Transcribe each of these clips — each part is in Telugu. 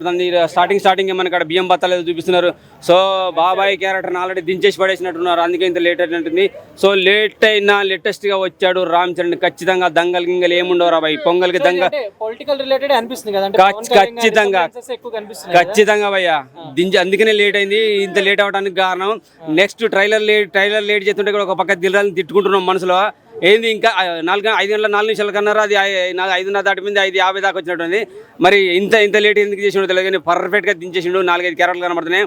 స్టార్టింగ్ ఏమన్నా ఇక్కడ బియ్యం బత్తాలు చూపిస్తున్నారు. సో బాబాయ్ క్యారెక్టర్ని ఆల్రెడీ దించేసి పడేసినట్టున్నారు, అందుకే ఇంత లేట్ అయినట్టుంది. సో లేట్ అయినా లేటెస్ట్ గా వచ్చాడు రామ్ చరణ్. ఖచ్చితంగా దంగల్ గింగల్ ఏముండవు రా బాయ్, పొంగల్కి పొలిటికల్ రిలేటెడ్ అనిపిస్తుంది కదా, ఖచ్చితంగా భయ్యా అందుకనే లేట్ అయింది. ఇంత లేట్ అవడానికి కారణం నెక్స్ట్ ట్రైలర్ లేట్ చేస్తుంటే కూడా ఒక పక్క దిల్రాజుని తిట్టుకుంటున్నాం మనసులో. ఏంది ఇంకా 5 గంటల 4 నిమిషాల కన్నారా, అది 5:30 దాటిపోయింది, 5:50 దాకా వచ్చినట్టుంది. మరి ఇంత లేట్ ఎందుకు చేసిండో తెలియదు కానీ పర్ఫెక్ట్గా దించేసిండు. 4-5 క్యారెక్టర్లు కనబడుతున్నాయి.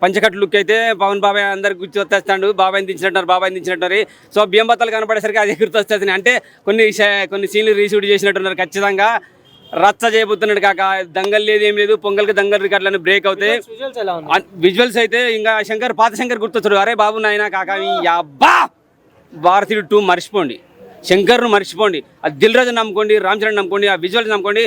పంచకట్టు లుక్ అయితే పవన్ బాబాయ్ అందరికి గుర్తు వచ్చేస్తాడు. బాబాయ్ని దించినట్టున్నారు. సో బియ్యం బత్తాలు కనపడేసరికి అది గుర్తు వచ్చేస్తున్నాయి. అంటే కొన్ని సీన్లు రీషూట్ చేసినట్టున్నారు. ఖచ్చితంగా రచ్చ చేయబోతున్నాడు కాక. దంగల్ లేదు, ఏం లేదు. పొంగల్కి దంగల్ రికార్డులను బ్రేక్ అవుతాయి. విజువల్స్ అయితే ఇంకా పాత శంకర్ గుర్తొచ్చాడు. అరే బాబు నాయన కాక అబ్బా భారతీయుడు 2 మర్చిపోండి, శంకర్ను మర్చిపోండి, ఆ దిల్ రాజు నమ్ముకోండి, రామ్ చరణ్ నమ్ముకోండి, ఆ విజువల్స్ నమ్ముకోండి,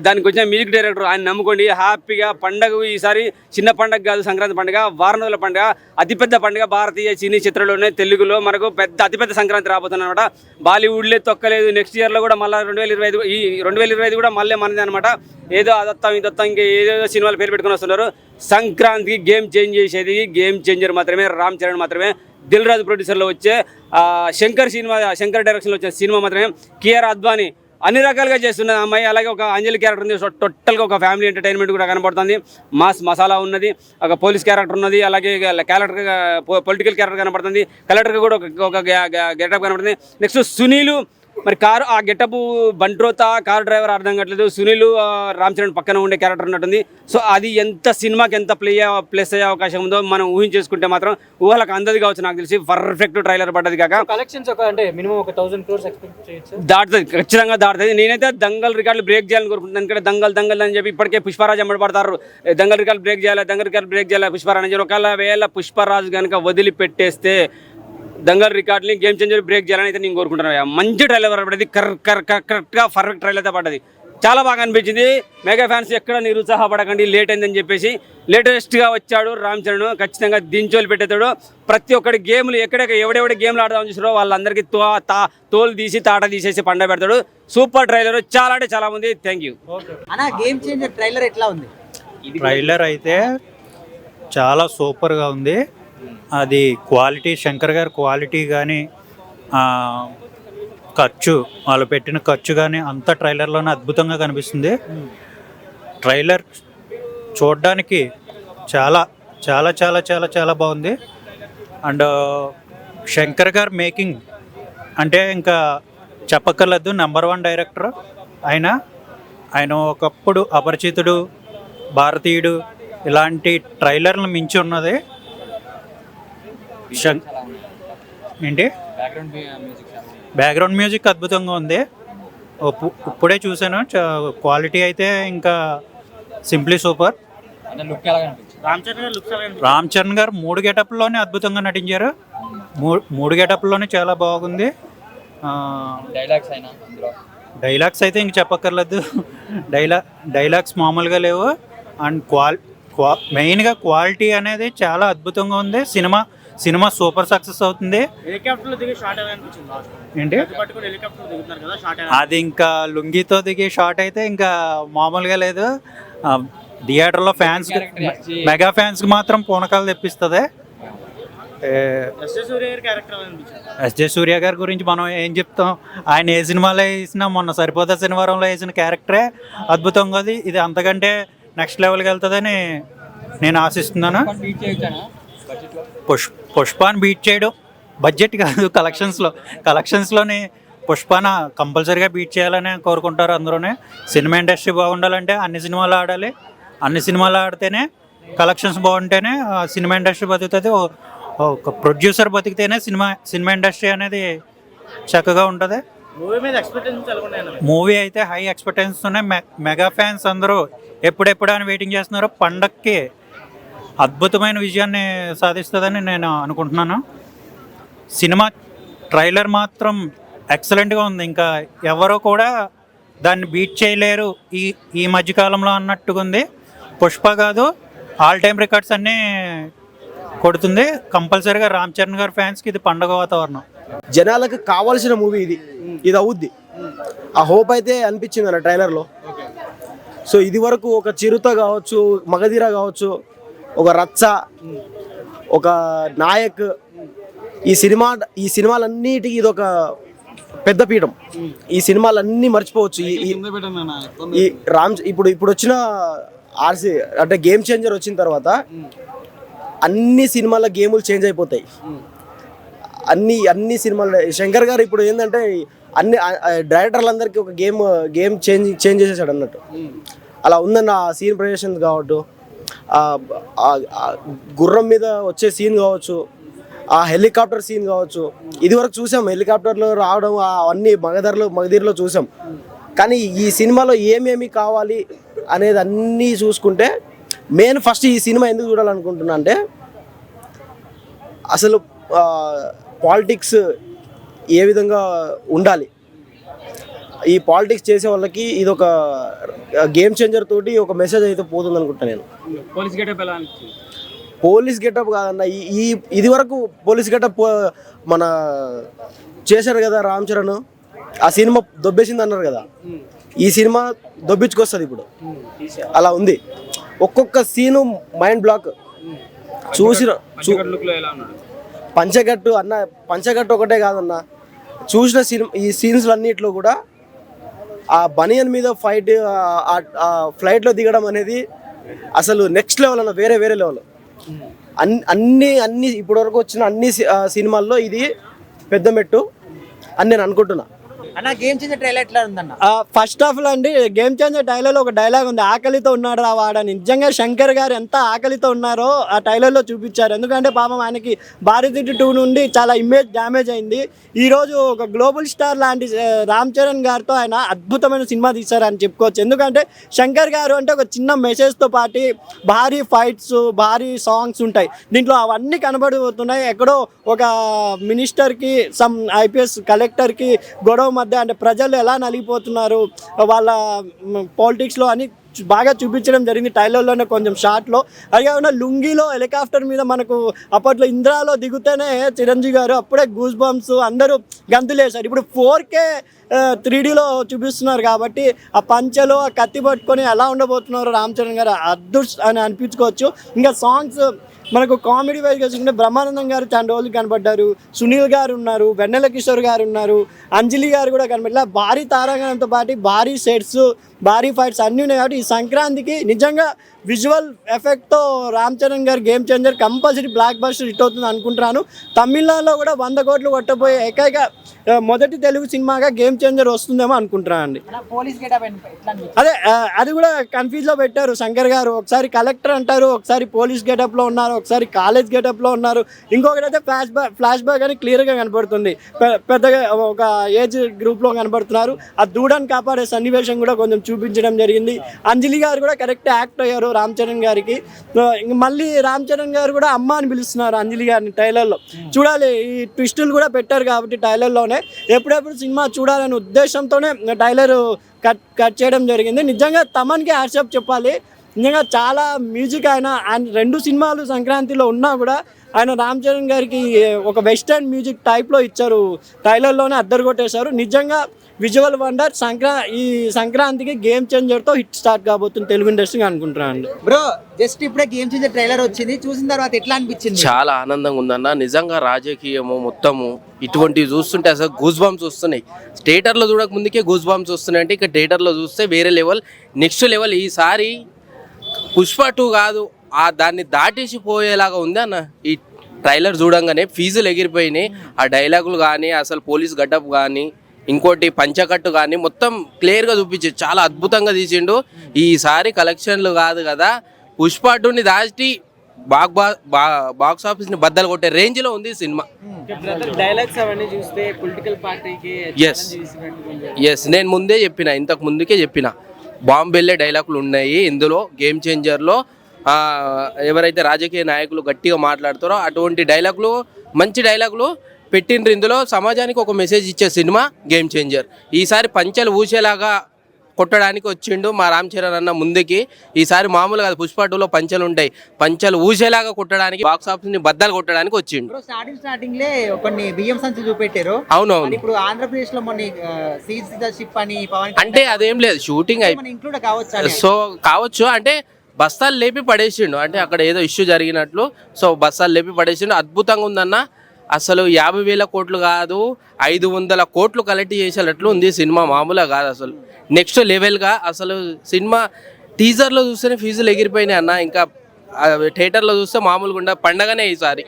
దానికి వచ్చిన మ్యూజిక్ డైరెక్టర్ ఆయన నమ్ముకోండి. హ్యాపీగా పండగ ఈసారి చిన్న పండగ కాదు, సంక్రాంతి పండుగ, వారం రోజుల పండుగ, అతిపెద్ద పండుగ భారతీయ సినీ చిత్రంలోనే తెలుగులో మనకు అతిపెద్ద సంక్రాంతి రాబోతుంది అనమాట. బాలీవుడ్లే తొక్కలేదు. నెక్స్ట్ ఇయర్లో కూడా మళ్ళీ 2025 కూడా మళ్ళీ మనది అనమాట. ఏదో అదొత్తాం ఇదొత్తాం ఇంకా ఏదో సినిమాలు పేరు పెట్టుకుని వస్తున్నారు. సంక్రాంతికి గేమ్ చేంజ్ చేసేది గేమ్ చేంజర్ మాత్రమే రామ్ చరణ్ మాత్రమే. దిల్ రాజు ప్రొడ్యూసర్లో వచ్చే శంకర్ డైరెక్షన్లో వచ్చే సినిమా మాత్రమే. కియారా అద్వానీ అన్ని రకాలుగా చేస్తున్నది అమ్మాయి. అలాగే ఒక అంజలి క్యారెక్టర్ ఉంది. టోటల్గా ఒక ఫ్యామిలీ ఎంటర్టైన్మెంట్ కూడా కనబడుతుంది. మాస్ మసాలా ఉన్నది, ఒక పోలీస్ క్యారెక్టర్ ఉన్నది, అలాగే పొలిటికల్ క్యారెక్టర్ కనబడుతుంది. కలెక్టర్గా కూడా ఒక గెటప్ కనబడుతుంది. నెక్స్ట్ సునీల్ మరి కారు ఆ గెటప్ బంట్రోతా కార్ డ్రైవర్ అర్థం కావట్లేదు. సునీల్ రామ్ చరణ్ పక్కన ఉండే క్యారెక్టర్ ఉన్నట్టుంది. సో అది సినిమాకి ఎంత ప్లేస్ అయ్యే అవకాశం ఉందో మనం ఊహించేసుకుంటే మాత్రం ఊహలకు అందది కావచ్చు. నాకు తెలిసి పర్ఫెక్ట్ ట్రైలర్ పడ్డది కాక కలెక్షన్స్ అంటే మినిమం 1000 crores ఎక్స్పెక్ట్ చేయొచ్చు. దాటుతుంది, ఖచ్చితంగా దాటుతుంది. నేనైతే దంగల్ రికార్డులు బ్రేక్ చేయాలని కోరుకుంటున్నాను. ఎందుకంటే దంగల్ అని చెప్పి ఇప్పటికే పుష్పరాజు అమ్మడపడతారు. దంగల్ రికార్డు బ్రేక్ చేయాలి పుష్పరాజు అని చెప్పి. ఒకవేళ పుష్పరాజు కనుక వదిలిపెట్టేస్తే దంగల్ రికార్డుని గేమ్ చేంజర్ బ్రేక్ చేయాలని అయితే నేను కోరుకుంటున్నాను. మంచి ట్రైలర్ పడ్డది, కరెక్ట్గా పర్ఫెక్ట్ ట్రైలర్ అయితే పడ్డది. చాలా బాగా అనిపించింది. మెగా ఫ్యాన్స్ ఎక్కడ నిరుత్సాహపడకండి, లేట్ అయిందని చెప్పేసి. లేటెస్ట్గా వచ్చాడు రామ్ చరణ్, ఖచ్చితంగా దించోలు పెట్టేతాడు. ప్రతి ఒక్కటి గేమ్లు ఎవడెవడి గేమ్లు ఆడదామని చూసారో వాళ్ళందరికీ తోలు తీసి తాట తీసేసి పండ పెడతాడు. సూపర్ ట్రైలర్, చాలా అంటే చాలా ఉంది. Thank you. Game changer trailer ఎట్లా ఉంది? ట్రైలర్ అయితే చాలా సూపర్గా ఉంది. అది క్వాలిటీ, శంకర్ గారి క్వాలిటీ కానీ ఖర్చు, వాళ్ళు పెట్టిన ఖర్చు కానీ అంత ట్రైలర్లోనే అద్భుతంగా కనిపిస్తుంది. ట్రైలర్ చూడడానికి చాలా చాలా చాలా చాలా చాలా బాగుంది. అండ్ శంకర్ గారు మేకింగ్ అంటే ఇంకా చెప్పక్కర్లేదు, నెంబర్ 1 డైరెక్టర్ ఆయన ఒకప్పుడు అపరిచితుడు, భారతీయుడు ఇలాంటి ట్రైలర్లను మించి ఉన్నది. ఏంటి బ్యాక్గ్రౌండ్ మ్యూజిక్ అద్భుతంగా ఉంది. ఇప్పుడే చూసాను, క్వాలిటీ అయితే ఇంకా సింప్లీ సూపర్. రామ్ చరణ్ గారు 3 గెటప్లోనే అద్భుతంగా నటించారు. 3 గెటప్లోనే చాలా బాగుంది. డైలాగ్స్ అయితే ఇంక చెప్పక్కర్లేదు. డైలాగ్స్ మామూలుగా లేవు. అండ్ మెయిన్గా క్వాలిటీ అనేది చాలా అద్భుతంగా ఉంది. సినిమా సూపర్ సక్సెస్ అవుతుంది. ఏంటి అది ఇంకా లుంగితో దిగే షాట్ అయితే ఇంకా మామూలుగా లేదు. థియేటర్లో మెగా ఫ్యాన్స్కి మాత్రం పూనకాలు తెప్పిస్తుంది. ఎస్జే సూర్య గారి గురించి మనం ఏం చెప్తాం, ఆయన ఏ సినిమాలో వేసినా, మొన్న సరిపోతా శనివారంలో వేసిన క్యారెక్టరే అద్భుతంగా ఉంది. ఇది అంతకంటే నెక్స్ట్ లెవెల్కి వెళ్తుందని నేను ఆశిస్తున్నాను. పుష్పాన్ని బీట్ చేయడం బడ్జెట్ కాదు, కలెక్షన్స్లోనే పుష్పాన కంపల్సరీగా బీట్ చేయాలని కోరుకుంటారు అందరూనే. సినిమా ఇండస్ట్రీ బాగుండాలంటే అన్ని సినిమాలు ఆడాలి. అన్ని సినిమాలు ఆడితేనే కలెక్షన్స్ బాగుంటేనే సినిమా ఇండస్ట్రీ బతుకుతుంది. ఒక ప్రొడ్యూసర్ బతికితేనే సినిమా ఇండస్ట్రీ అనేది చక్కగా ఉంటుంది. మూవీ అయితే హై ఎక్స్పెక్టేషన్స్ ఉన్నాయి. మెగా ఫ్యాన్స్ అందరూ ఎప్పుడెప్పుడు అని వెయిటింగ్ చేస్తున్నారు. పండక్కి అద్భుతమైన విజయాన్ని సాధిస్తుందని నేను అనుకుంటున్నాను. సినిమా ట్రైలర్ మాత్రం ఎక్సలెంట్గా ఉంది. ఇంకా ఎవరో కూడా దాన్ని బీట్ చేయలేరు ఈ మధ్యకాలంలో అన్నట్టుగా ఉంది. పుష్ప కాదు, ఆల్ టైమ్ రికార్డ్స్ అన్నీ కొడుతుంది. కంపల్సరీగా రామ్ చరణ్ గారి ఫ్యాన్స్కి ఇది పండగ వాతావరణం. జనాలకు కావాల్సిన మూవీ ఇది అవుద్ది. ఆ హోప్ అయితే అనిపించింది అన్న ట్రైలర్లో. సో ఇది వరకు ఒక చిరుత కావచ్చు, మగధీర కావచ్చు, ఒక రచ్చ, ఒక నాయక్, ఈ సినిమాలన్నిటికీ ఇది ఒక పెద్ద పీఠం. ఈ సినిమాలన్నీ మర్చిపోవచ్చు. ఈ ఇప్పుడు వచ్చిన ఆర్సీ అంటే గేమ్ చేంజర్ వచ్చిన తర్వాత అన్ని సినిమాల గేములు చేంజ్ అయిపోతాయి. అన్ని సినిమాలు శంకర్ గారు ఇప్పుడు ఏంటంటే అన్ని డైరెక్టర్లందరికీ ఒక గేమ్ చేంజ్ చేసేసాడు అన్నట్టు. అలా ఉందన్న ఆ సీన్ ప్రజెషన్ కావచ్చు, గుర్రం మీద వచ్చే సీన్ కావచ్చు, ఆ హెలికాప్టర్ సీన్ కావచ్చు. ఇది వరకు చూసాం హెలికాప్టర్లో రావడం, అవన్నీ మగధీరలో చూసాం. కానీ ఈ సినిమాలో ఏమేమి కావాలి అనేది అన్నీ చూసుకుంటే ఫస్ట్ ఈ సినిమా ఎందుకు చూడాలనుకుంటున్నా అంటే అసలు పాలిటిక్స్ ఏ విధంగా ఉండాలి, ఈ పాలిటిక్స్ చేసే వాళ్ళకి ఇది ఒక గేమ్ చేంజర్ తోటి ఒక మెసేజ్ అయితే పోతుంది అనుకుంటున్నాను నేను. పోలీస్ గెటప్ కాదన్న, ఇది వరకు పోలీస్ గెటప్ మన చేశారు కదా రామ్ చరణ్, ఆ సినిమా దొబ్బేసింది అన్నారు కదా, ఈ సినిమా దొబ్బించుకొస్తుంది ఇప్పుడు. అలా ఉంది, ఒక్కొక్క సీను మైండ్ బ్లాక్. పంచగట్టు ఒకటే కాదన్న, చూసిన ఈ సీన్స్ అన్నిట్లో కూడా ఆ బనియన్ మీద ఫైట్, ఆ ఫ్లైట్లో దిగడం అనేది అసలు నెక్స్ట్ లెవెల్ అన్న, వేరే లెవెల్. అన్ని ఇప్పటివరకు వచ్చిన అన్ని సినిమాల్లో ఇది పెద్ద మెట్టు అని నేను అనుకుంటున్నా. అన్న గేమ్ చేంజర్ ట్రైలర్ ఎట్లా ఉందన్న? ఫస్ట్ ఆఫ్ ఆల్ అండి, గేమ్ చేంజర్ టైలర్లో ఒక డైలాగ్ ఉంది, ఆకలితో ఉన్నాడు రా వాడని. నిజంగా శంకర్ గారు ఎంత ఆకలితో ఉన్నారో ఆ టైలర్లో చూపించారు. ఎందుకంటే పాపం ఆయనకి భారతి 2 నుండి చాలా ఇమేజ్ డ్యామేజ్ అయింది. ఈరోజు ఒక గ్లోబల్ స్టార్ లాంటి రామ్ చరణ్ గారితో ఆయన అద్భుతమైన సినిమా తీశారని చెప్పుకోవచ్చు. ఎందుకంటే శంకర్ గారు అంటే ఒక చిన్న మెసేజ్తో పాటు భారీ ఫైట్స్, భారీ సాంగ్స్ ఉంటాయి దీంట్లో, అవన్నీ కనబడిపోతున్నాయి. ఎక్కడో ఒక మినిస్టర్కి, సమ్ ఐపీఎస్ కలెక్టర్కి గొడవ మధ్య, అంటే ప్రజలు ఎలా నలిగిపోతున్నారు వాళ్ళ పాలిటిక్స్లో అని బాగా చూపించడం జరిగింది టైలర్లోనే కొంచెం షార్ట్లో. అది కాకుండా లుంగిలో హెలికాప్టర్ మీద మనకు అప్పట్లో ఇంద్రాలో దిగుతేనే చిరంజీవి గారు అప్పుడే గూస్ బంప్స్, అందరూ గంతులేశారు. ఇప్పుడు 4K 3Dలో చూపిస్తున్నారు కాబట్టి ఆ పంచెలో ఆ కత్తి పట్టుకొని ఎలా ఉండబోతున్నారు రామ్ చరణ్ గారు అని అనిపించుకోవచ్చు. ఇంకా సాంగ్స్ మనకు కామెడీ వైజ్గా చూసుకుంటే బ్రహ్మానందం గారు చాలా రోజులు కనబడ్డారు, సునీల్ గారు ఉన్నారు, వెన్నెల కిషోర్ గారు ఉన్నారు, అంజలి గారు కూడా కనబడలే. భారీ తారాగణంతో పాటు భారీ సెట్స్, భారీ ఫైట్స్ అన్నీ ఉన్నాయి. కాబట్టి ఈ సంక్రాంతికి నిజంగా విజువల్ ఎఫెక్ట్తో రామ్ చరణ్ గారు game changer compulsory block buster hit అవుతుంది అనుకుంటున్నాను. తమిళనాడులో కూడా 100 కోట్లు కొట్టబోయే ఏకైక మొదటి తెలుగు సినిమాగా గేమ్ చేంజర్ వస్తుందేమో అనుకుంటున్నాను అండి. అదే అది కూడా కన్ఫ్యూజ్లో పెట్టారు శంకర్ గారు. ఒకసారి కలెక్టర్ అంటారు, ఒకసారి పోలీస్ గెటప్లో ఉన్నారు, ఒకసారి కాలేజ్ గెటప్లో ఉన్నారు, ఇంకొకటి అయితే ఫ్లాష్ బ్యాక్ అని క్లియర్గా కనపడుతుంది. పెద్దగా ఒక ఏజ్ గ్రూప్లో కనపడుతున్నారు. ఆ దూడని కాపాడే సన్నివేశం కూడా కొంచెం చూపించడం జరిగింది. అంజలి గారు కూడా కరెక్ట్ యాక్ట్ అయ్యారు రామ్ చరణ్ గారికి. మళ్ళీ రామ్ చరణ్ గారు కూడా అమ్మ అని పిలుస్తున్నారు అంజలి గారిని టైలర్లో. చూడాలి, ఈ ట్విస్టులు కూడా పెట్టారు కాబట్టి టైలర్లోనే ఎప్పుడెప్పుడు సినిమా చూడాలనే ఉద్దేశంతోనే టైలర్ కట్ చేయడం జరిగింది. నిజంగా తమన్కి హ్యాట్సాప్ చెప్పాలి. నిజంగా చాలా మ్యూజిక్ ఆయన 2 సినిమాలు సంక్రాంతిలో ఉన్నా కూడా ఆయన రామ్ చరణ్ గారికి ఒక వెస్టర్న్ మ్యూజిక్ టైప్లో ఇచ్చారు, టైలర్లోనే అద్దరు కొట్టేశారు. నిజంగా విజువల్ వండర్. ఈ సంక్రాంతికి గేమ్ చేంజర్తో హిట్ స్టార్ట్ కాబోతుంది తెలుగు ఇండస్ట్రీ అనుకుంటున్నాను. బ్రో జస్ట్ ఇప్పుడే గేమ్ చేంజర్ ట్రైలర్ వచ్చింది, చూసిన తర్వాత ఎట్లా అనిపించింది? చాలా ఆనందంగా ఉందన్న. నిజంగా రాజకీయము మొత్తము ఇటువంటివి చూస్తుంటే అసలు గూస్ బాంబ్స్ వస్తున్నాయి. థియేటర్లో చూడక ముందుకే గూస్ బాంబ్స్ వస్తున్నాయి అంటే ఇక థియేటర్లో చూస్తే వేరే లెవెల్, నెక్స్ట్ లెవెల్. ఈసారి పుష్ప 2 కాదు, దాన్ని దాటేసి పోయేలాగా ఉంది అన్న. ఈ ట్రైలర్ చూడంగానే ఫీజులు ఎగిరిపోయినాయి. ఆ డైలాగులు కానీ, అసలు పోలీస్ గడ్డప్ కానీ, ఇంకోటి పంచకట్టు కానీ మొత్తం క్లియర్గా చూపించి చాలా అద్భుతంగా తీసిండు. ఈసారి కలెక్షన్లు కాదు కదా, పుష్ప 2ని దాటి బాక్స్ ఆఫీస్ని బద్దలు కొట్టే రేంజ్లో ఉంది సినిమా. డైలాగ్స్ అవన్నీ చూస్తే పొలిటికల్ పార్టీకి ఎస్ నేను ముందే చెప్పిన, ఇంతకు ముందుకే చెప్పిన, బాంబు వెళ్ళే డైలాగులు ఉన్నాయి ఇందులో. గేమ్ చేంజర్లో ఎవరైతే రాజకీయ నాయకులు గట్టిగా మాట్లాడతారో అటువంటి డైలాగులు, మంచి డైలాగులు పెట్టిండ్రు ఇందులో. సమాజానికి ఒక మెసేజ్ ఇచ్చే సినిమా గేమ్ చేంజర్. ఈసారి పంచెలు ఊసేలాగా కొట్టడానికి వచ్చిండు మా రామ్ చరణ్ అన్న ముందుకి. ఈసారి మామూలుగా కాదు, పుష్ప 2లో పంచలు ఉంటాయి, పంచలు ఊసేలాగా కొట్టడానికి, బాక్స్ ఆఫీస్ ని బద్దలు కొట్టడానికి వచ్చిండు. స్టార్టింగ్ లే కొన్ని బియ్యం సంచులు చూపెట్టారు. అవునవును. ఇప్పుడు ఆంధ్రప్రదేశ్ లో మొన్న సిటిజన్షిప్ అని పవన్ అంటే అదేం లేదు, షూటింగ్ ఇంక్లూడ్ కావచ్చు. సో కావచ్చు, అంటే బస్తాలు లేపి పడేసిండు, అంటే అక్కడ ఏదో ఇష్యూ జరిగినట్లు. సో బస్తాలు లేపి పడేసిండు. అద్భుతంగా ఉందన్న. అసలు 50,000 కోట్లు కాదు, 500 కోట్లు కలెక్ట్ చేసేటట్లు ఉంది సినిమా. మామూలుగా కాదు అసలు, నెక్స్ట్ లెవెల్గా. అసలు సినిమా టీజర్లో చూస్తేనే ఫీజులు ఎగిరిపోయినాయి అన్న. ఇంకా థియేటర్లో చూస్తే మామూలుగా ఉండే పండగనే ఈసారి.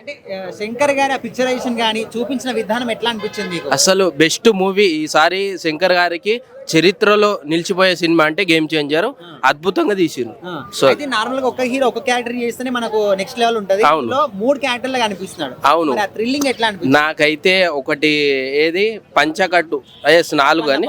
శంకర్ గారి పిక్చరైజేషన్ కానీ చూపించిన విధానం ఎట్లా అనిపించింది మీకు? అసలు బెస్ట్ మూవీ ఈసారి. శంకర్ గారికి చరిత్రలో నిలిచిపోయే సినిమా అంటే గేమ్ చేంజర్. అద్భుతంగా తీసిండు. సో అయితే నార్మల్ గా ఒక హీరో ఒక క్యారెక్టర్ చేస్తేనే మనకు నెక్స్ట్ లెవెల్ ఉంటది. ఇందులో 3 క్యారెక్టర్లు కనిపిస్తున్నాడు. అవును. థ్రిల్లింగ్ ఎట్లా అనిపిస్తుంది? నాకైతే ఒకటి ఏది పంచకట్టు 4 అని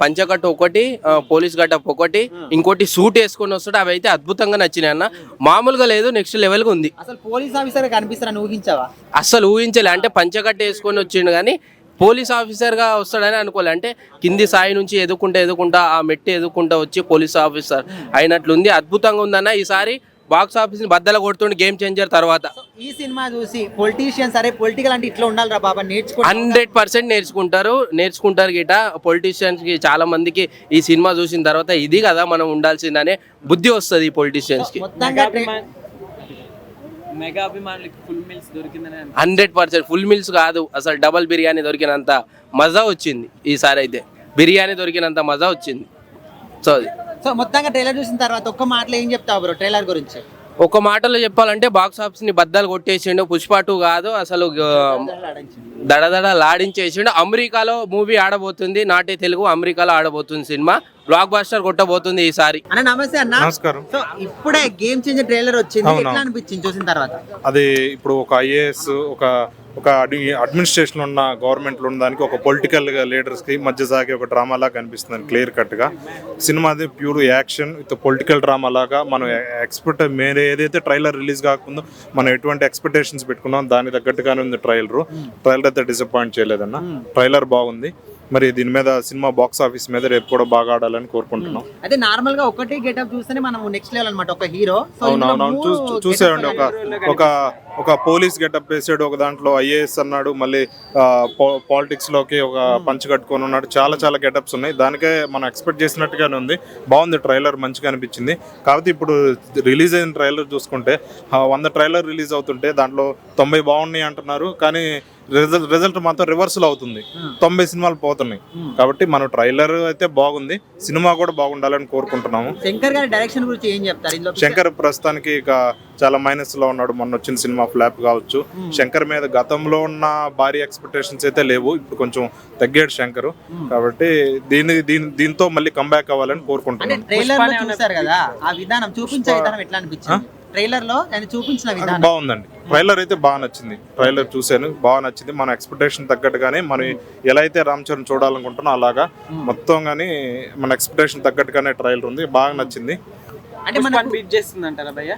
పంచకట్టు ఒకటి, పోలీస్ గట్టప్ ఒకటి, ఇంకోటి సూట్ వేసుకొని వస్తాడు. అవి అయితే అద్భుతంగా నచ్చినాయి అన్న. మామూలుగా లేదు, నెక్స్ట్ లెవెల్ గా ఉంది. అసలు పోలీస్ ఆఫీసర్ కనిపిస్తారని ఊహించావా? అసలు ఊహించలే. అంటే పంచకట్టు వేసుకొని వచ్చిండు కానీ పోలీస్ ఆఫీసర్గా వస్తాడని అనుకోలే. అంటే కింది స్థాయి నుంచి ఎదుకుంటా ఆ మెట్టి ఎదుకుంటా వచ్చి పోలీస్ ఆఫీసర్ అయినట్లుంది. అద్భుతంగా ఉందన్న. ఈసారి బాక్స్ ఆఫీస్ ని బద్దలు కొడుతుండే గేమ్ చేంజర్ తర్వాత. ఈ సినిమా చూసి పొలిటీషియన్స్ అరే పొలిటికల్ అంటే ఇట్లా ఉండాలి రా బాబా నేర్చుకో 100% నేర్చుకుంటారు గిట. పొలిటీషియన్స్ కి చాలా మందికి ఈ సినిమా చూసిన తర్వాత ఇది కదా మనం ఉండాల్సిందనే బుద్ధి వస్తుంది ఈ పొలిటీషియన్స్ కి. మెగా అభిమానులకి ఫుల్ మీల్స్ దొరికిందని 100% ఫుల్ మీల్స్ కాదు, అసలు డబల్ బిర్యానీ దొరికినంత మజా వచ్చింది ఈసారి. అయితే బిర్యానీ దొరికినంత మజా వచ్చింది. సో మొత్తంగా ట్రైలర్ చూసిన తర్వాత ఒక్క మాటలో ఏం చెప్తావు బ్రో ట్రైలర్ గురించి? ఒక మాటలో చెప్పాలంటే బాక్స్ ఆఫీస్ ని బద్దలు కొట్టేసిండు. పుష్ప 2 కాదు, అసలు దడదడ లాడించేసిండు. అమెరికాలో మూవీ ఆడబోతుంది, నాటే తెలుగు అమెరికాలో ఆడబోతుంది సినిమా. బ్లాక్ బాస్టర్ కొట్టబోతుంది ఈసారి. అన్న నమస్తే అన్న. నమస్కారం. సో ఇప్పుడే గేమ్ చేంజర్ ట్రైలర్ వచ్చింది, ఎట్లా అనిపించింది చూసిన తర్వాత? అది ఇప్పుడు ఒక ఐఏఎస్ ఒక అడ్మినిస్ట్రేషన్ ఉన్న గవర్నమెంట్లో ఉన్న దానికి ఒక పొలిటికల్ లీడర్స్కి మధ్య సాగే ఒక డ్రామా లాగా కనిపిస్తుంది క్లియర్ కట్గా. సినిమా అది pure action with political drama లాగా. మనం ఏదైతే ట్రైలర్ రిలీజ్ కాకముందో మనం ఎటువంటి ఎక్స్పెక్టేషన్స్ పెట్టుకున్నాం దానికి తగ్గట్టుగానే ఉంది ట్రైలర్ అయితే డిసప్పాయింట్ చేయలేదన్న. ట్రైలర్ బాగుంది. మరి దీని మీద సినిమా బాక్స్ ఆఫీస్ మీద రేపు కూడా బాగా ఆడాలని కోరుకుంటున్నాం. అయితే నార్మల్ గా ఒకటి గెటప్ చూస్తేనే మనం నెక్స్ట్ లెవెల్ అన్నమాట. ఒక హీరో చూసేయండి, ఒక పోలీస్ గెటప్ వేసాడు, ఒక దాంట్లో ఐఏఎస్ అన్నాడు, మళ్ళీ పాలిటిక్స్ లోకి ఒక పంచ్ కట్టుకొని ఉన్నాడు. చాలా గెటప్స్ ఉన్నాయి. దానికే మనం ఎక్స్పెక్ట్ చేసినట్టుగానే ఉంది. బాగుంది, ట్రైలర్ మంచిగా అనిపించింది. కాబట్టి ఇప్పుడు రిలీజ్ అయిన ట్రైలర్ చూసుకుంటే 100 ట్రైలర్ రిలీజ్ అవుతుంటే దాంట్లో 90 బాగున్నాయి అంటున్నారు, కానీ రిజల్ట్ మాత్రం రివర్సల్ అవుతుంది. 90 సినిమాలు పోతున్నాయి. కాబట్టి మన ట్రైలర్ అయితే బాగుంది, సినిమా కూడా బాగుండాలని కోరుకుంటున్నాము. శంకర్ గారి డైరెక్షన్ గురించి ఏం చెప్తారు? శంకర్ ప్రస్తుతానికి ఇక చాలా మైనస్ లో ఉన్నాడు. మొన్న వచ్చిన సినిమా ఫ్లాప్ కావచ్చు. శంకర్ మీద గతంలో ఉన్న భారీ ఎక్స్పెక్టేషన్స్ అయితే లేవు, ఇప్పుడు కొంచెం తగ్గాడు శంకర్. కాబట్టి దీంతో మళ్ళీ కంబ్యాక్ అవ్వాలని కోరుకుంటున్నాను. ట్రైలర్ లో చూసారు కదా, ఆ విధానం చూపించే విధానం ఎట్లా అనిపించింది? ట్రైలర్ లో ఆయన చూపించిన విధానం బాగుందండి. ట్రైలర్ అయితే బాగా నచ్చింది. ట్రైలర్ చూశాను, బాగా నచ్చింది. మన ఎక్స్పెక్టేషన్ తగ్గట్టుగానే మనం ఎలా అయితే రామ్ చరణ్ చూడాలనుకుంటున్నాం అలాగా మొత్తం కానీ మన ఎక్స్పెక్టేషన్ తగ్గట్టుగానే ట్రైలర్ ఉంది. బాగా నచ్చింది. అంటే మనం బీట్ చేస్తుంది అంటారా భయ్య?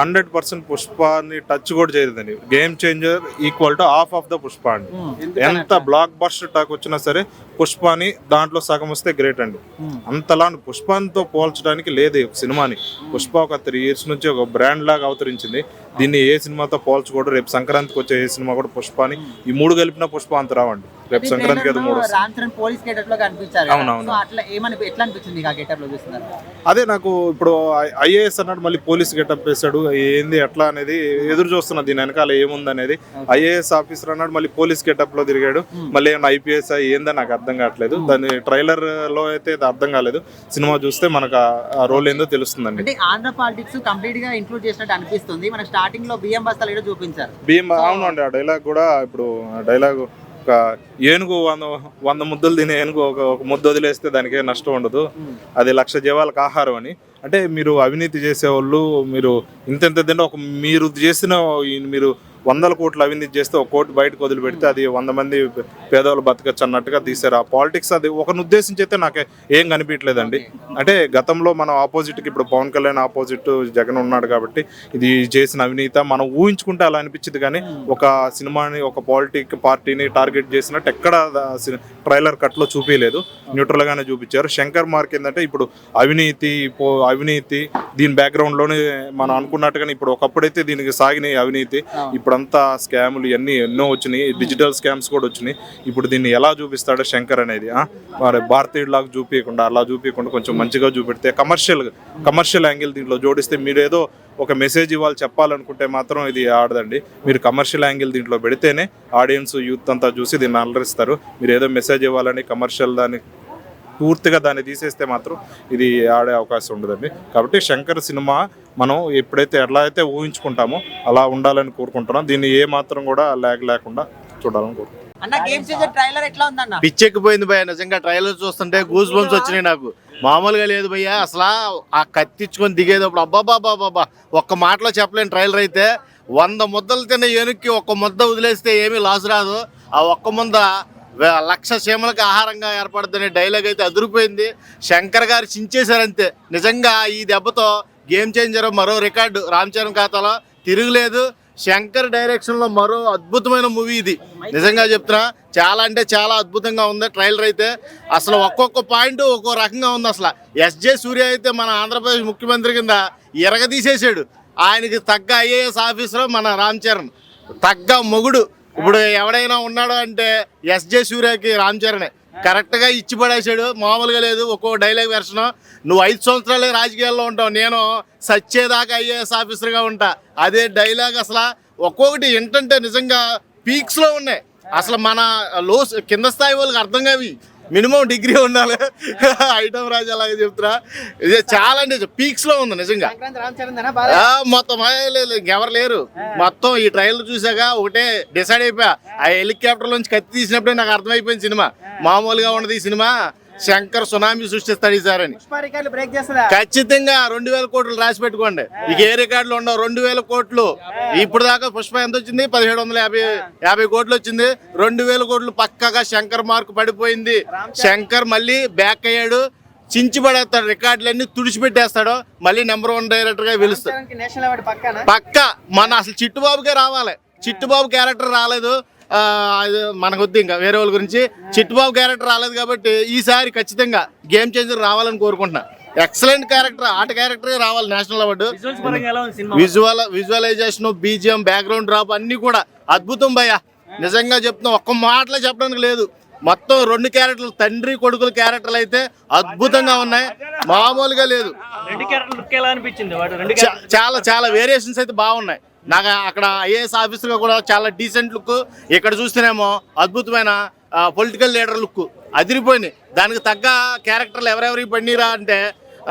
100% పుష్పాని టచ్ కూడా చేయలేదండి. Game changer equal to half of the Pushpa అండి. ఎంత బ్లాక్ బస్టర్ టాక్ వచ్చినా సరే పుష్పాని దాంట్లో సగం వస్తే గ్రేట్ అండి. అంతలా పుష్పానితో పోల్చడానికి లేదు సినిమాని. పుష్ప ఒక 3 years నుంచి ఒక బ్రాండ్ లాగా అవతరించింది. దీన్ని ఏ సినిమాతో పోల్చకూడదు. రేపు సంక్రాంతికి వచ్చే ఏ సినిమా కూడా పుష్పాని ఈ 3 కలిపిన పుష్ప అంత రావండి. రేపు సంక్రాంతికి అది 3 అదే నాకు ఇప్పుడు ఐఏఎస్ అన్నాడు, మళ్ళీ పోలీస్ గెటప్ వేసాడు. ఏంది ఎట్లా అనేది ఎదురు చూస్తున్నా, దీని వెనకాల ఏముంది అనేది. ఐఏఎస్ ఆఫీసర్ అన్నాడు, మళ్ళీ పోలీస్ గెటప్ లో తిరిగాడు. మళ్ళీ ఏమన్నా ఐపీఎస్ ఏందో నాకు అర్థం కావట్లేదు. దాని ట్రైలర్ లో అయితే అర్థం కాలేదు. సినిమా చూస్తే మనకు ఆ రోల్ ఏందో తెలుస్తుందండి. అంటే ఆంధ్ర పాలిటిక్స్ కంప్లీట్ గా ఇంక్లూడ్ చేసినట్టు అనిపిస్తుంది. మనకి స్టార్టింగ్ లో బియ్యం బస్తాలు కూడా చూపించారు. అవునండి, ఆ డైలాగ్ కూడా ఇప్పుడు డైలాగ్ ఒక ఏనుగు 100 ముద్దలు తినే ఏనుగు ఒక ముద్ద వదిలేస్తే దానికే నష్టం ఉండదు, అది 1,00,000 జీవాలకు ఆహారం అని. అంటే మీరు అవినీతి చేసేవాళ్ళు మీరు ఇంత తింటే మీరు చేసిన మీరు వందల కోట్లు అవినీతి చేస్తే ఒక కోటి బయటకు వదిలిపెడితే అది 100 మంది పేదవాళ్ళు బతకచ్చు అన్నట్టుగా తీశారు. ఆ పాలిటిక్స్ అది ఒకరిని ఉద్దేశించి అయితే నాకు ఏం కనిపించలేదండి. అంటే గతంలో మనం ఆపోజిట్కి ఇప్పుడు పవన్ కళ్యాణ్ ఆపోజిట్ జగన్ ఉన్నాడు కాబట్టి ఇది చేసిన అవినీతి మనం ఊహించుకుంటే అలా అనిపించింది. కానీ ఒక సినిమాని ఒక పార్టీని టార్గెట్ చేసినట్టు ఎక్కడ ట్రైలర్ కట్లో చూపించలేదు, న్యూట్రల్ గానే చూపించారు. శంకర్ మార్క్ ఏంటంటే ఇప్పుడు అవినీతి దీని బ్యాక్గ్రౌండ్ లోనే మనం అనుకున్నట్టుగానే ఇప్పుడు ఒకప్పుడైతే దీనికి సాగినాయి అవినీతి, ఇప్పుడంతా స్కాములు ఇవన్నీ ఎన్నో వచ్చినాయి, డిజిటల్ స్కామ్స్ కూడా వచ్చినాయి. ఇప్పుడు దీన్ని ఎలా చూపిస్తాడో శంకర్ అనేది మరి భారతీయులాగా చూపించకుండా అలా చూపించకుండా కొంచెం మంచిగా చూపెడితే కమర్షియల్ యాంగిల్ దీంట్లో జోడిస్తే మీరు ఏదో ఒక మెసేజ్ ఇవ్వాలి చెప్పాలనుకుంటే మాత్రం ఇది ఆడదండి. మీరు కమర్షియల్ యాంగిల్ దీంట్లో పెడితేనే ఆడియన్స్ యూత్ అంతా చూసి దీన్ని అలరిస్తారు. మీరు ఏదో మెసేజ్ ఇవ్వాలని కమర్షియల్ దాన్ని పూర్తిగా దాన్ని తీసేస్తే మాత్రం ఇది ఆడే అవకాశం ఉండదండి. కాబట్టి శంకర్ సినిమా మనం ఎప్పుడైతే ఎలా అయితే ఊహించుకుంటామో అలా ఉండాలని కోరుకుంటున్నాం. దీన్ని ఏ మాత్రం కూడా ల్యాగ్ లేకుండా చూడాలని కోరుకుంటున్నాం. అన్న గేమ్ చేంజర్ ట్రైలర్ ఎట్లా ఉందన్న? పిచ్చెక్కిపోయింది భయ్య, నిజంగా ట్రైలర్ చూస్తుంటే గూస్ బంప్స్ వచ్చినాయి నాకు. మామూలుగా లేదు భయ్య, అసలు ఆ కత్తిచ్చుకొని దిగేటప్పుడు అబ్బాబాబాబా ఒక్క మాటలో చెప్పలేని ట్రైలర్ అయితే 100 ముద్దలు తిన్న ఏనుక్కి ఒక్క ముద్ద వదిలేస్తే ఏమీ లాస్ రాదు. ఆ ఒక్క ముద్ద 1,00,000 చీమలకు ఆహారంగా ఏర్పడుతున్న డైలాగ్ అయితే అదిరిపోయింది. శంకర్ గారు చించేశారంతే. నిజంగా ఈ దెబ్బతో గేమ్ చేంజర్ మరో రికార్డు రామ్ చరణ్ ఖాతాలో తిరుగులేదు. శంకర్ డైరెక్షన్లో మరో అద్భుతమైన మూవీ ఇది. నిజంగా చెప్తున్నా, చాలా అంటే చాలా అద్భుతంగా ఉంది ట్రైలర్ అయితే. అసలు ఒక్కొక్క పాయింట్ ఒక్కో రకంగా ఉంది. అసలు ఎస్జే సూర్య అయితే మన ఆంధ్రప్రదేశ్ ముఖ్యమంత్రి కింద ఎరగదీసేసాడు. ఆయనకి తగ్గ ఐఏఎస్ ఆఫీసర్ మన రామ్ చరణ్, తగ్గ మొగుడు. ఇప్పుడు ఎవడైనా ఉన్నాడు అంటే ఎస్జే సూర్యకి రామ్ చరణే. కరెక్ట్గా ఇచ్చి పడేసాడు, మామూలుగా లేదు. ఒక్కో డైలాగ్ వెర్షన్, నువ్వు 5 సంవత్సరాలే రాజకీయాల్లో ఉంటావు, నేను సచ్చేదాకా ఐఏఎస్ ఆఫీసర్గా ఉంటా, అదే డైలాగ్. అసలు ఒక్కొక్కటి ఏంటంటే నిజంగా పీక్స్లో ఉన్నాయి. అసలు మన కింద స్థాయి వాళ్ళకి అర్థం కావి, మినిమం డిగ్రీ ఉండాలి. ఐటమ్ రాజు అలాగే చెప్తున్నా. ఇది చాలా అంటే పీక్స్లో ఉంది నిజంగా. మొత్తం ఇంకెవరు లేరు. మొత్తం ఈ ట్రైలర్ చూసాక ఒకటే డిసైడ్ అయిపోయా. ఆ హెలికాప్టర్ నుంచి కత్తి తీసినప్పుడే నాకు అర్థమైపోయింది సినిమా మామూలుగా ఉండదు. ఈ సినిమా శంకర్ సునామీ సృష్టిస్తాడు ఈసారి అని. ఖచ్చితంగా 2,000 కోట్లు రాసి పెట్టుకోండి. ఇక ఏ రికార్డులు ఉండవు. 2,000 కోట్లు. ఇప్పుడు దాకా పుష్ప ఎంత వచ్చింది? 1,750 కోట్లు వచ్చింది. 2,000 కోట్లు పక్కగా శంకర్ మార్క్ పడిపోయింది. శంకర్ మళ్ళీ బ్యాక్ అయ్యాడు, చించి పడేస్తాడు, రికార్డులన్నీ తుడిచిపెట్టేస్తాడు, మళ్ళీ #1 డైరెక్టర్ గా పిలుస్తాడు పక్క. మన అసలు చిట్టుబాబుకే రావాలి. చిట్టుబాబు క్యారెక్టర్ రాలేదు, మనకొద్దు ఇంకా వేరే వాళ్ళ గురించి. చిట్టుబాబు క్యారెక్టర్ రాలేదు కాబట్టి ఈసారి ఖచ్చితంగా గేమ్ చేంజర్ రావాలని కోరుకుంటున్నా. ఎక్సలెంట్ క్యారెక్టర్, ఆట క్యారెక్టర్ రావాలి. National award. Visualisation, BGM, background drop అన్ని కూడా అద్భుతం భయ్య. నిజంగా చెప్తున్నా, ఒక్క మాటలో చెప్పడానికి లేదు. మొత్తం 2 క్యారెక్టర్లు, తండ్రి కొడుకుల క్యారెక్టర్లు అయితే అద్భుతంగా ఉన్నాయి, మామూలుగా లేదు. చాలా చాలా వేరియేషన్స్ అయితే బాగున్నాయి. నాకు అక్కడ ఐఏఎస్ ఆఫీసర్గా కూడా చాలా డీసెంట్ లుక్, ఇక్కడ చూస్తేనేమో అద్భుతమైన పొలిటికల్ లీడర్ లుక్ అదిరిపోయింది. దానికి తగ్గ క్యారెక్టర్లు ఎవరెవరికి పడినరా అంటే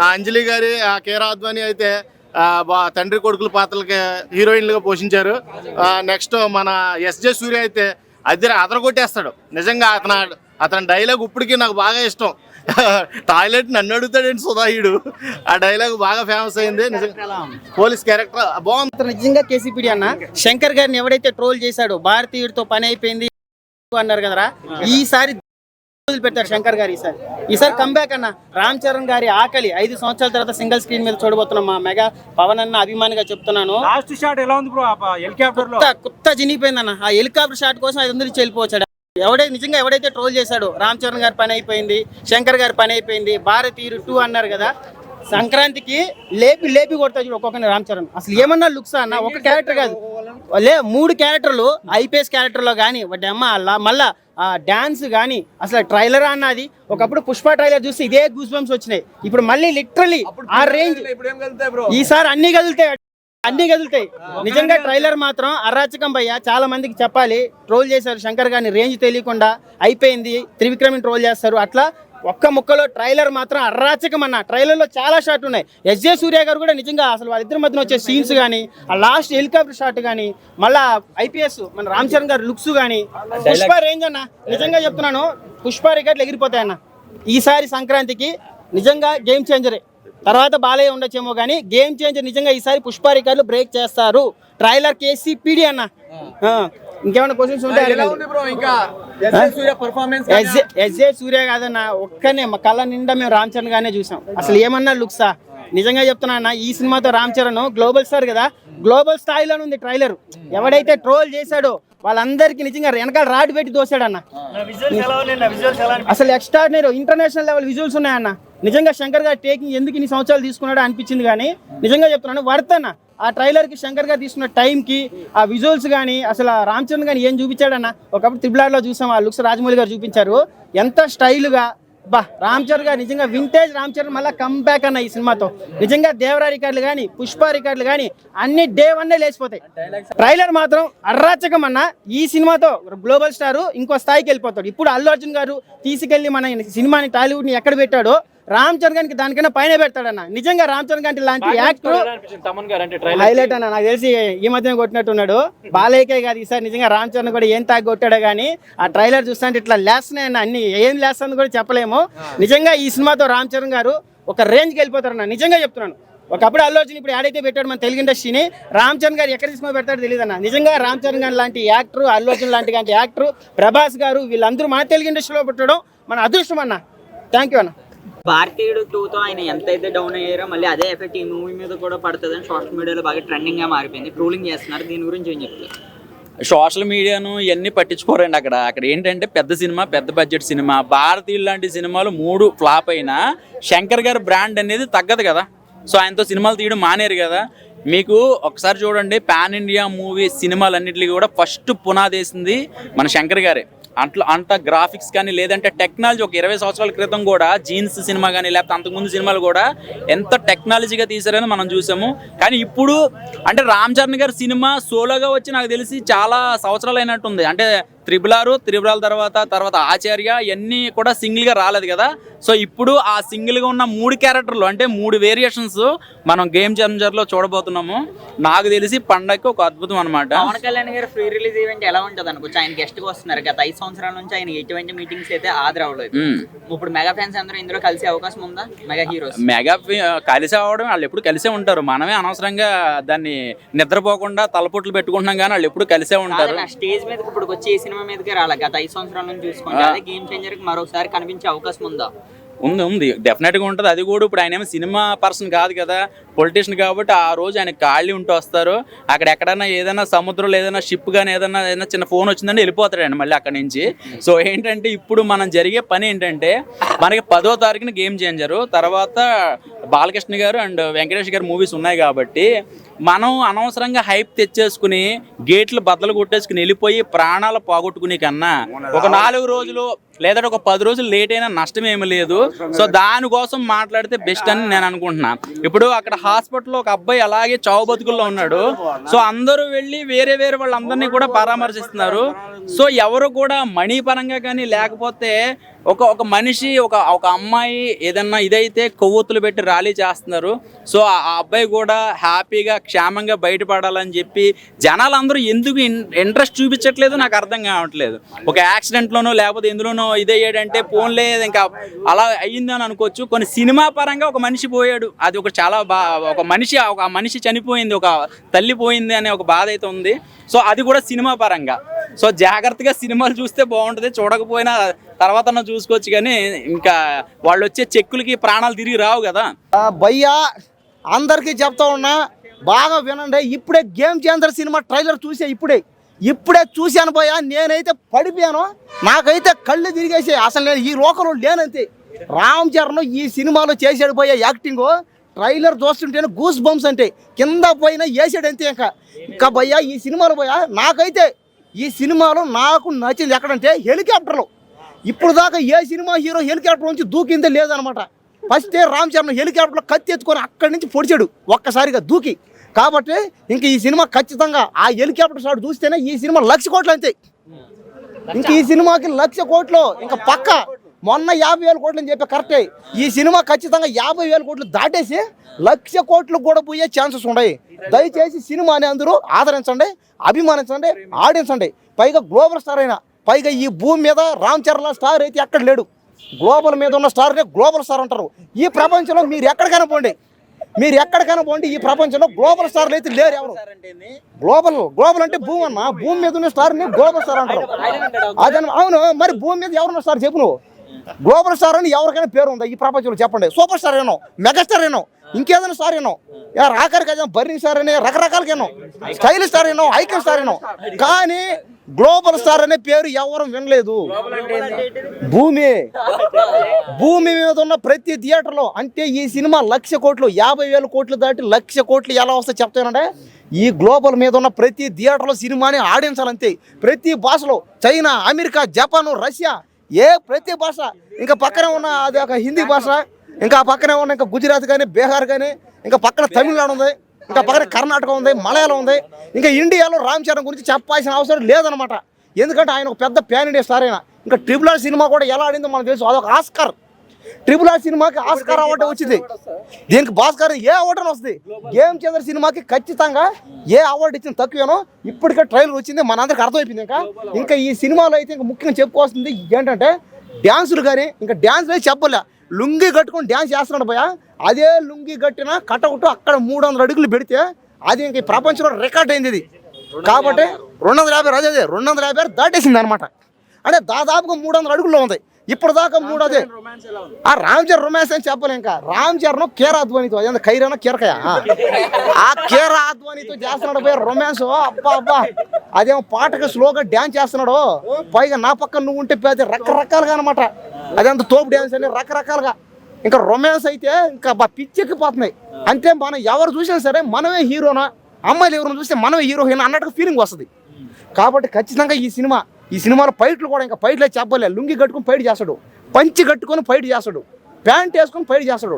అంజలి గారి, కేరా అద్వానీ అయితే తండ్రి కొడుకుల పాత్రలకి హీరోయిన్లుగా పోషించారు. నెక్స్ట్ మన ఎస్జే సూర్య అయితే అదరగొట్టేస్తాడు. నిజంగా అతని డైలాగ్ ఇప్పటికీ నాకు బాగా ఇష్టం. టాయిలెట్ నన్ను అడుగుతాడేంటి సుధాయుడు, ఆ డైలాగ్ బాగా ఫేమస్ అయింది. పోలీస్ క్యారెక్టర్ బాగుంది. నిజంగా కేసీపీడి అన్న శంకర్ గారిని ఎవడైతే ట్రోల్ చేశాడో భారతీయుడితో పని అయిపోయింది అన్నారు కదరా, ఈసారి పెట్టారు శంకర్ గారు. ఈసారి కంబ్యాక్ అన్న. రామ్ చరణ్ గారి ఆకలి 5 సంవత్సరాల తర్వాత సింగిల్ స్క్రీన్ మీద చూడబోతున్నాం. మా మెగా పవన్ అన్న అభిమానిగా చెప్తున్నాను. లాస్ట్ షాట్ ఎలా ఉంది బ్రో? హెలికాప్టర్ లో కొత్త జినిపోయింది అన్న. ఆ హెలికాప్టర్ షాట్ కోసం 500 ఇచ్చి వెళ్ళిపోవచ్చాడు. నిజంగా ఎవడైతే ట్రోల్ చేశాడో రామ్ చరణ్ గారి పని అయిపోయింది, శంకర్ గారి పని అయిపోయింది, భారతీయుడు 2 అన్నారు కదా, సంక్రాంతికి లేపి కొడతా చూడు ఒక్కొక్కరిని రామ్ చరణ్. అసలు ఏమన్నా లుక్స్ అన్న, ఒక క్యారెక్టర్ కాదు, 3 క్యారెక్టర్లు. ఐపీఎస్ క్యారెక్టర్లో కానీ మళ్ళా డాన్స్ కానీ అసలు ట్రైలర్ అన్నది. ఒకప్పుడు పుష్ప ట్రైలర్ చూస్తే ఇదే గూస్ బంప్స్ వచ్చినాయి. ఇప్పుడు మళ్ళీ లిటరలీ ఆ రేంజ్. ఈసారి అన్ని కదులుతాయి. నిజంగా ట్రైలర్ మాత్రం అరాచకం భయ్య. చాలా మందికి చెప్పాలి, ట్రోల్ చేశారు శంకర్ గారిని, రేంజ్ తెలియకుండా అయిపోయింది, త్రివిక్రమ్ని ట్రోల్ చేస్తారు. అట్లా ఒక్క ముక్కలో ట్రైలర్ మాత్రం అరాచకం అన్న. ట్రైలర్లో చాలా షాట్ ఉన్నాయి. ఎస్జే సూర్య గారు కూడా నిజంగా అసలు వాళ్ళిద్దరి మధ్యన వచ్చే సీన్స్ కానీ, ఆ లాస్ట్ హెలికాప్టర్ షాట్ కానీ, మళ్ళా ఐపీఎస్ మన రామ్ చరణ్ గారి లుక్స్ కానీ, పుష్ప రేంజ్ అన్న. నిజంగా చెప్తున్నాను, పుష్ప రికార్డులు ఎగిరిపోతాయన్న ఈసారి సంక్రాంతికి. నిజంగా గేమ్ చేంజరే. తర్వాత బాలయ్య ఉండొచ్చేమో కానీ గేమ్ చేంజర్ నిజంగా ఈసారి పుష్ప రికార్డులు బ్రేక్ చేస్తారు. ట్రైలర్ కేసీపీడి అన్న. ఇంకేమైనా క్వశ్చన్స్ ఉంటే ఎస్జే సూర్య కాదన్న, ఒక్కనే మా కళ్ళ నిండా మేము రామ్ చరణ్ గానే చూసాం. అసలు ఏమన్నా లుక్సా, నిజంగా చెప్తున్నా అన్న, ఈ సినిమాతో రామ్ చరణ్ గ్లోబల్ స్టార్ కదా, గ్లోబల్ స్థాయిలో ఉంది ట్రైలర్. ఎవడైతే ట్రోల్ చేశాడో వాళ్ళందరికీ నిజంగా వెనకాల రాడ్ పెట్టి దోశాడన్న. అసలు ఎక్స్ట్రాడినరీ ఇంటర్నేషనల్ లెవెల్ విజువల్స్ ఉన్నాయన్న. నిజంగా శంకర్ గారు టేకింగ్ ఎందుకు ఇన్ని సంవత్సరాలు తీసుకున్నాడో అనిపించింది, కానీ నిజంగా చెప్తున్నాను వర్త్ అన్న. ఆ ట్రైలర్ కి శంకర్ గారు తీసుకున్న టైంకి ఆ విజువల్స్ కానీ అసలు రామ్ చరణ్ కానీ ఏం చూపించాడన్న. ఒకప్పుడు త్రిబుల్ లో చూసాం, ఆ లుక్స్ రాజమౌళి గారు చూపించారు, ఎంత స్టైల్గా. రామ్ చరణ్ గారు నిజంగా వింటేజ్ రామ్ చరణ్ మళ్ళీ కంబ్యాక్ అన్న ఈ సినిమాతో. నిజంగా దేవరా రికార్డులు కానీ పుష్ప రికార్డులు కానీ అన్ని డే 1 లేచిపోతాయి. ట్రైలర్ మాత్రం అర్రాచకం అన్న. ఈ సినిమాతో గ్లోబల్ స్టార్ ఇంకో స్థాయికి వెళ్ళిపోతాడు. ఇప్పుడు అల్లు అర్జున్ గారు తీసుకెళ్లి మన సినిమాని టాలీవుడ్ ని ఎక్కడ పెట్టాడో రామ్ చరణ్ గారికి దానికన్నా పైన పెడతాడన్న. నిజంగా రామ్ చరణ్ గారి లాంటి యాక్టర్ హైలైట్ అన్న. నాకు తెలిసి ఈ మధ్యన కొట్టినట్టున్నాడు. బాలయ్యకే కాదు ఈసారి నిజంగా రామ్ చరణ్ కూడా ఏం తాగి కొట్టాడో కానీ ఆ ట్రైలర్ చూస్తుంటే ఇట్లా లేస్తున్నాయన్న. అన్ని ఏం లేస్తుంది కూడా చెప్పలేము. నిజంగా ఈ సినిమాతో రామ్ చరణ్ గారు ఒక రేంజ్కి వెళ్ళిపోతారన్న. నిజంగా చెప్తున్నాను. ఒకప్పుడు అల్లు అర్జున్ ఇప్పుడు ఏడైతే పెట్టాడు మన తెలుగు ఇండస్ట్రీని, రామ్ చరణ్ గారు ఎక్కడ తీసుకొని పెడతాడో తెలియదు అన్న. నిజంగా రామ్ చరణ్ గారు లాంటి యాక్టర్, అల్లు అర్జున్ లాంటి యాక్టర్, ప్రభాస్ గారు, వీళ్ళందరూ మన తెలుగు ఇండస్ట్రీలో పెట్టడం మన అదృష్టం అన్న. థ్యాంక్ యూ అన్న. భారతీయుడు 2తో ఆయన ఎంతైతే డౌన్ అయ్యారో మళ్ళీ అదే ఎఫెక్ట్ ఈ మూవీ మీద కూడా పడుతుందని సోషల్ మీడియాలో బాగా ట్రెండింగ్ గా మారిపోయింది. ట్రోలింగ్ చేస్తున్నారు. దీని గురించి ఏం చెప్తారు? సోషల్ మీడియాను ఇవన్నీ పట్టించుకోరండి. అక్కడ ఏంటంటే పెద్ద సినిమా, పెద్ద బడ్జెట్ సినిమా. భారతీయులు లాంటి సినిమాలు 3 ఫ్లాప్ అయినా శంకర్ గారి బ్రాండ్ అనేది తగ్గదు కదా. సో ఆయనతో సినిమాలు తీయడం మానేరు కదా. మీకు ఒకసారి చూడండి, పాన్ ఇండియా మూవీ సినిమాలన్నింటికి కూడా ఫస్ట్ పునాదేసింది మన శంకర్ గారే. అంత గ్రాఫిక్స్ కానీ లేదంటే టెక్నాలజీ ఒక 20 సంవత్సరాల క్రితం కూడా జీన్స్ సినిమా కానీ లేకపోతే అంతకుముందు సినిమాలు కూడా ఎంత టెక్నాలజీగా తీసారని మనం చూసాము. కానీ ఇప్పుడు అంటే రామ్ చరణ్ గారి సినిమా సోలోగా వచ్చి నాకు తెలిసి చాలా సంవత్సరాలు అయినట్టుంది. అంటే త్రిబుల్ ఆర్ తర్వాత ఆచార్య ఇవన్నీ కూడా సింగిల్గా రాలేదు కదా. సో ఇప్పుడు ఆ సింగిల్గా ఉన్న 3 క్యారెక్టర్లు అంటే 3 వేరియేషన్స్ మనం గేమ్ చేంజర్లో చూడబోతున్నాము. నాకు తెలిసి పండగకి ఒక అద్భుతం అనమాట. పవన్ కళ్యాణ్ గారు ఫ్రీ రిలీజ్ ఈవెంట్ ఎలా ఉంటుంది అనుకోవచ్చు? ఆయన గెస్ట్ గా వస్తున్నారు. గత 5 సంవత్సరాల నుంచి ఆయన ఎటువంటి మీటింగ్స్ అయితే ఆదరవలేదు. ఇప్పుడు మెగా ఫ్యాన్స్ అందరూ ఇందులో కలిసే అవకాశం ఉందా? మెగా హీరోస్ కలిసి అవడం, వాళ్ళు ఎప్పుడు కలిసే ఉంటారు. మనమే అనవసరంగా దాన్ని నిద్రపోకుండా తలపుట్లు పెట్టుకుంటున్నాం, కానీ వాళ్ళు ఎప్పుడు కలిసే ఉంటారు. స్టేజ్ మీద ఇప్పుడు వచ్చి ఈ సినిమా మీదకి రాలే. గత 5 సంవత్సరాల నుంచి చూసుకుంటే అదే గేమ్ చేంజర్ కి మరోసారి కనిపించే అవకాశం ఉందా? ఉంది డెఫినెట్గా ఉంటుంది. అది కూడా ఇప్పుడు ఆయన ఏమో సినిమా పర్సన్ కాదు కదా, పొలిటీషియన్ కాబట్టి ఆ రోజు ఆయన ఖాళీ ఉంటూ వస్తారు. అక్కడ ఎక్కడైనా ఏదైనా సముద్రంలో ఏదైనా షిప్ కానీ ఏదైనా చిన్న ఫోన్ వచ్చిందంటే వెళ్ళిపోతాడండి మళ్ళీ అక్కడి నుంచి. సో ఏంటంటే ఇప్పుడు మనం జరిగే పని ఏంటంటే మనకి 10వ తారీఖున గేమ్ చేంజరు, తర్వాత బాలకృష్ణ గారు అండ్ వెంకటేష్ గారు మూవీస్ ఉన్నాయి కాబట్టి మనం అనవసరంగా హైప్ తెచ్చేసుకుని గేట్లు బద్దలు కొట్టేసుకుని వెళ్ళిపోయి ప్రాణాలు పోగొట్టుకునే కన్నా ఒక 4 రోజులు లేదంటే ఒక 10 రోజులు లేట్ అయినా నష్టం ఏమీ లేదు. సో దానికోసం మాట్లాడితే బెస్ట్ అని నేను అనుకుంటున్నా. ఇప్పుడు అక్కడ హాస్పిటల్లో ఒక అబ్బాయి అలాగే చావు బతుకుల్లో ఉన్నాడు. సో అందరూ వెళ్ళి వేరే వాళ్ళందరినీ కూడా పరామర్శిస్తున్నారు. సో ఎవరు కూడా మనీ పరంగా కానీ లేకపోతే ఒక మనిషి ఒక అమ్మాయి ఏదన్నా ఇదైతే కొవ్వొత్తులు పెట్టి ర్యాలీ చేస్తున్నారు. సో ఆ అబ్బాయి కూడా హ్యాపీగా క్షేమంగా బయటపడాలని చెప్పి జనాలందరూ ఎందుకు ఇంట్రెస్ట్ చూపించట్లేదు నాకు అర్థం కావట్లేదు. ఒక యాక్సిడెంట్లోనో లేకపోతే ఎందులోనో ఇదయ్యాడంటే ఫోన్లే ఇంకా అలా అయ్యిందని అనుకోవచ్చు. కొన్ని సినిమా పరంగా ఒక మనిషి పోయాడు, అది ఒక చాలా ఒక మనిషి చనిపోయింది, ఒక తల్లి పోయింది అనే ఒక బాధ అయితే ఉంది. సో అది కూడా సినిమా పరంగా. సో జాగ్రత్తగా సినిమాలు చూస్తే బాగుంటుంది, చూడకపోయినా తర్వాత చూసుకోవచ్చు. కానీ ఇంకా వాళ్ళు వచ్చే చెక్కులకి ప్రాణాలు తిరిగి రావు కదా. భయ్యా అందరికీ చెప్తా ఉన్నా, బాగా వినండి. ఇప్పుడే గేమ్ చేంజర్ సినిమా ట్రైలర్ ఇప్పుడే చూశాను భయ్యా. నేనైతే పడిపోయాను, నాకైతే కళ్ళు తిరిగేసి అసలు నేను ఈ లోకంలో లేనంతే. రామ్ చరణ్ ఈ సినిమాలో చేసాడు భయ్యా యాక్టింగ్. ట్రైలర్ చూస్తుంటేనే గూస్ బంప్స్ అంటే కింద పోయినా వేసాడు అంతే. ఇంకా భయ్యా ఈ సినిమాలో భయ్యా నాకైతే ఈ సినిమాలో నాకు నచ్చింది ఎక్కడంటే హెలికాప్టర్లో. ఇప్పుడు దాకా ఏ సినిమా హీరో హెలికాప్టర్ నుంచి దూకిందే లేదనమాట. ఫస్టే రామ్ చరణ్ హెలికాప్టర్లో కత్తి ఎత్తుకొని అక్కడి నుంచి పొడిచాడు ఒక్కసారిగా దూకి. కాబట్టి ఇంక ఈ సినిమా ఖచ్చితంగా ఆ హెలికాప్టర్ షాట్ చూస్తేనే ఈ సినిమా 1,00,000 కోట్లు అంతే. ఇంక ఈ సినిమాకి 1,00,000 కోట్లు ఇంకా పక్క. మొన్న 50,000 కోట్లు అని చెప్పి కరెక్టే. ఈ సినిమా ఖచ్చితంగా 50,000 కోట్లు దాటేసి 1,00,000 కోట్లు కూడా పోయే ఛాన్సెస్ ఉన్నాయి. దయచేసి సినిమాని అందరూ ఆదరించండి, అభిమానించండి, ఆడించండి. పైగా గ్లోబల్ స్టార్ అయినా, పైగా ఈ భూమి మీద రామ్ చరణ్ స్టార్ అయితే ఎక్కడ లేడు. గ్లోబల్ మీద ఉన్న స్టార్నే గ్లోబల్ స్టార్ అంటారు. ఈ ప్రపంచంలో మీరు ఎక్కడికైనా పోండి, మీరు ఎక్కడికైనా పోండి ఈ ప్రపంచంలో గ్లోబల్ స్టార్లు అయితే లేరు ఎవరు. గ్లోబల్ అంటే భూమి అన్న, భూమి మీద ఉన్న స్టార్ని గ్లోబల్ స్టార్ అంటారు. అదే అవును, మరి భూమి మీద ఎవరున్న స్టార్ చెప్పు నువ్వు. గ్లోబల్ స్టార్ అని ఎవరికైనా పేరు ఉందా ఈ ప్రపంచంలో చెప్పండి. సూపర్ స్టార్ ఏనో, మెగాస్టార్ ఏనో, ఇంకేదైనా స్టార్ ఏనో, ఆఖరికి ఏదైనా బర్నింగ్ స్టార్ అని రకరకాలుగా ఏనో, స్టైల్ స్టార్ ఏనో, ఐకన్ స్టార్ ఏనో, కానీ గ్లోబల్ స్టార్ అనే పేరు ఎవరు వినలేదు. భూమి మీద ఉన్న ప్రతి థియేటర్లో, అంటే ఈ సినిమా 1,00,000 కోట్లు 50,000 కోట్లు దాటి 1,00,000 కోట్లు ఎలా వస్తాయి చెప్తానంటే, ఈ గ్లోబల్ మీద ఉన్న ప్రతి థియేటర్లో సినిమాని ఆడించాలంతే. ప్రతి భాషలో, చైనా, అమెరికా, జపాను, రష్యా, ప్రతి భాష, ఇంకా పక్కనే ఉన్న అది ఒక హిందీ భాష, ఇంకా పక్కనే ఉన్న ఇంకా గుజరాత్ కానీ, బీహార్ కానీ, ఇంకా పక్కన తమిళనాడు ఉంది, ఇంకా పక్కన కర్ణాటక ఉంది, మలయాళం ఉంది. ఇంకా ఇండియాలో రామ్ చరణ్ గురించి చెప్పాల్సిన అవసరం లేదనమాట. ఎందుకంటే ఆయన ఒక పెద్ద ప్యాన్ ఇండియా స్టార్ అయినా. ఇంకా RRR సినిమా కూడా ఎలా ఆడిందో మనకు తెలుసు, అదొక ఆస్కార్. RRR సినిమాకి ఆస్కార్ అవార్డు వచ్చింది, దీనికి భాస్కర్ ఏ అవార్డు అని వస్తుంది. గేమ్ చేంజర్ సినిమాకి ఖచ్చితంగా ఏ అవార్డు ఇచ్చింది తక్కువేనో. ఇప్పటికే ట్రైలర్ వచ్చింది, మనందరికి అర్థమైపోయింది. ఇంకా ఈ సినిమాలో అయితే ఇంకా ముఖ్యంగా చెప్పుకోవాల్సింది ఏంటంటే డ్యాన్సులు. కానీ ఇంకా డ్యాన్సులు చెప్పలే, లుంగి కట్టుకొని డ్యాన్స్ చేస్తున్నాడు భయ. అదే లుంగి కట్టిన కటౌట్ అక్కడ 300 అడుగులు పెడితే అది ఇంక ఈ ప్రపంచంలో రికార్డ్ అయింది ఇది. కాబట్టి 250 అదే 250 దాటేసింది అనమాట. అంటే దాదాపుగా 300 అడుగుల్లో ఉంది ఇప్పుడు దాకా. 3 అదే ఆ రామ్ చరణ్ రొమాన్స్ అని చెప్పలే. ఇంకా రామ్ చరణ్ కేరా అద్వానీతో, అదే ఖైరానా కీరకయ, ఆ కేరా అద్వానీతో చేస్తున్నాడు పోయి రొమాన్స్. అబ్బా అదేమో పాటకి స్లోగా డ్యాన్స్ చేస్తున్నాడు. పైగా నా పక్కన నువ్వు ఉంటే పేద రకరకాలుగా అనమాట. అదంత తోపు డ్యాన్స్ అని రకరకాలుగా. ఇంకా రొమాన్స్ అయితే ఇంకా పిచ్చెక్కిపోతున్నాయి. అంతే మనం ఎవరు చూసినా సరే మనమే హీరోనా, అమ్మాయిలు ఎవరిని చూస్తే మనమే హీరోయిన్ అన్నట్టుగా ఫీలింగ్ వస్తుంది. కాబట్టి ఖచ్చితంగా ఈ సినిమాలో ఫైట్లు కూడా ఇంకా ఫైట్లే చెప్పలే. లుంగి కట్టుకుని ఫైట్ చేస్తాడు, పంచి కట్టుకొని ఫైట్ చేస్తాడు, ప్యాంట్ వేసుకొని ఫైట్ చేస్తాడు.